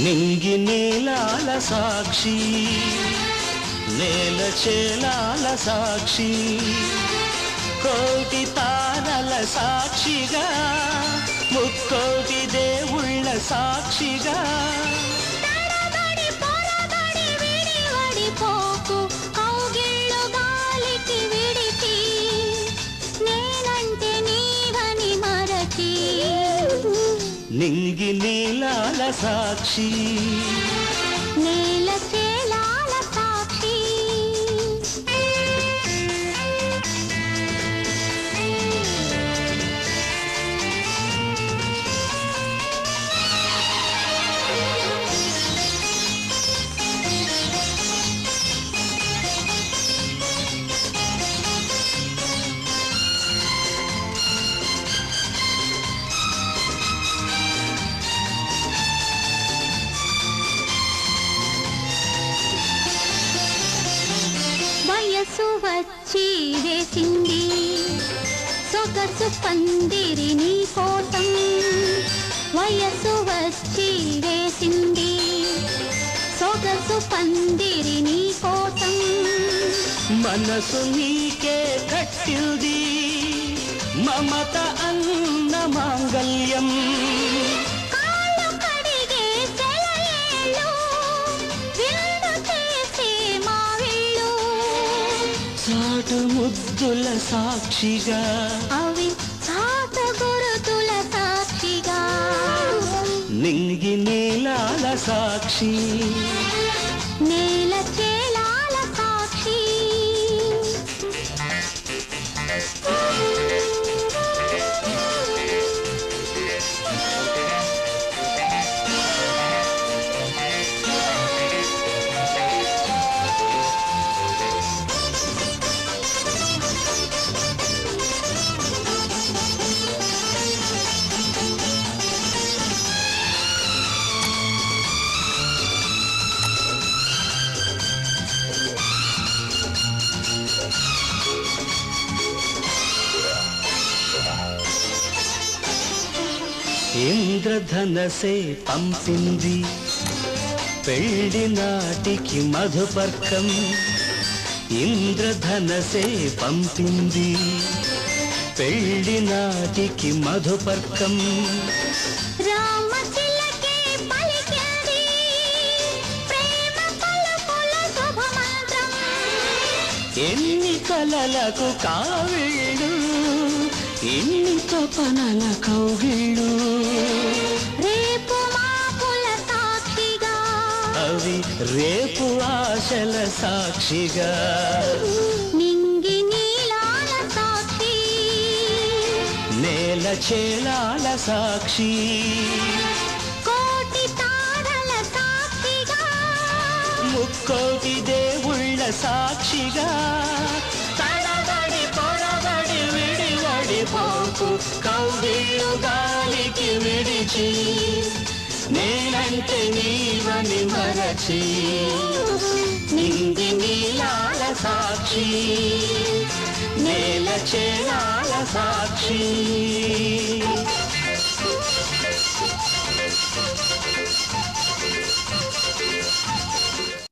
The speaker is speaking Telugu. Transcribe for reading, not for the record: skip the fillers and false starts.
నింగి నీలాల సాక్షి, నేల చేలాల సాక్షి, కోటి తారల సాక్షిగా, ముక్కోటి దేవుళ్ళ సాక్షిగా, నింగి నీలాల సాక్షి, నేల చేలాల సాక్షి. వయసు వచ్చి వేసింది సొగసు పందిరి నీ కోసం, వయసు వచ్చి వేసింది సొగసు పందిరి నీ కోసం, మనసు నీకే కట్టింది మమత అన్న మాంగళ్యం, చాటు ముద్దుల సాక్షిగా, అవి చాట గురుతుల సాక్షిగా, నింగి నీలాల సాక్షి, నేల చేలాల సాక్షి. ఇంద్రధనసే పంపింది పెళ్లి నాటికి మధుపర్కం, ఇంద్రధనసే పంపింది పెళ్లి నాటికి మధుపర్కం, రామచిలకే పలికింది ప్రేమ పలుకుల శుభమంత్రం, ఎన్ని కలలకు కావిళ్ళు ఎన్ని తపనల కౌగిళ్ళు, రేపు మాపుల సాక్షిగా, అవి రేపు ఆశల సాక్షిగా, నింగి నీలాల సాక్షి, నేల చేలాల సాక్షి, కోటి తారల సాక్షిగా, ముక్కోటి దేవుళ్ళ సాక్షిగా, తడబడి పొడబడి విడివడి పోకు కౌగిళ్ళు గాలికి విడిచి, నేనంటే నీవని మరచి, నింగి నీలాల సాక్షి, నేల చేలాల సాక్షి.